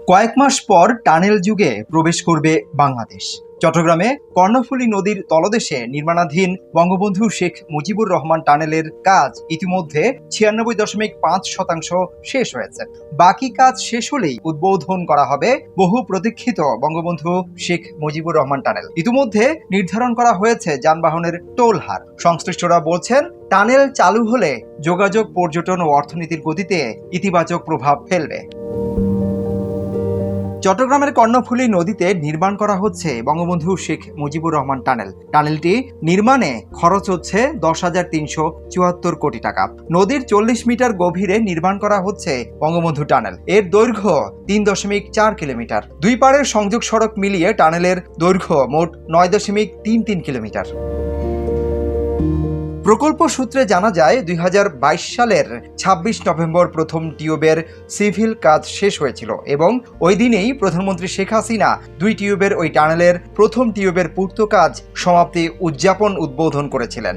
কয়েক মাস পর টানেল যুগে প্রবেশ করবে বাংলাদেশ। চট্টগ্রামে কর্ণফুলী নদীর তলদেশে নির্মাণাধীন বঙ্গবন্ধু শেখ মুজিবুর রহমান টানেলের কাজ ইতিমধ্যে 96.5% শেষ হয়েছে। বাকি কাজ শেষ হলেই উদ্বোধন করা হবে বহু প্রতীক্ষিত বঙ্গবন্ধু শেখ মুজিবুর রহমান টানেল। ইতিমধ্যে নির্ধারণ করা হয়েছে যানবাহনের টোল হার। সংশ্লিষ্টরা বলছেন, টানেল চালু হলে যোগাযোগ, পর্যটন ও অর্থনীতির গতিতে ইতিবাচক প্রভাব ফেলবে। চট্টগ্রামের কর্ণফুলী নদীতে নির্মাণ করা হচ্ছে বঙ্গবন্ধু শেখ মুজিবুর রহমান টানেল। টানেলটি নির্মাণে খরচ হচ্ছে 10,374 কোটি টাকা। নদীর 40 মিটার গভীরে নির্মাণ করা হচ্ছে বঙ্গবন্ধু টানেল। এর দৈর্ঘ্য 3.4 কিলোমিটার। দুই পাড়ের সংযোগ সড়ক মিলিয়ে টানেলের দৈর্ঘ্য মোট 9.33 কিলোমিটার। প্রকল্প সূত্রে জানা যায়, 2022 সালের 26 নভেম্বর প্রথম টিউবের সিভিল কাজ শেষ হয়েছিল এবং ওই দিনেই প্রধানমন্ত্রী শেখ হাসিনা দুই টিউবের ওই টানেলের প্রথম টিউবের পূর্ত কাজ সমাপ্তি উদ্বোধন করেছিলেন।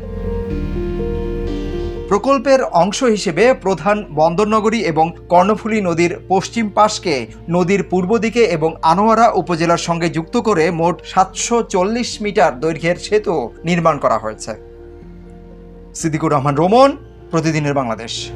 প্রকল্পের অংশ হিসেবে প্রধান বন্দরনগরী এবং কর্ণফুলী নদীর পশ্চিম পাশকে নদীর পূর্ব দিকে এবং আনোয়ারা উপজেলার সঙ্গে যুক্ত করে মোট 740 মিটার দৈর্ঘ্যের সেতু নির্মাণ করা হয়েছে। সিদ্দিকুর রহমান রোমন, প্রতিদিনের বাংলাদেশ।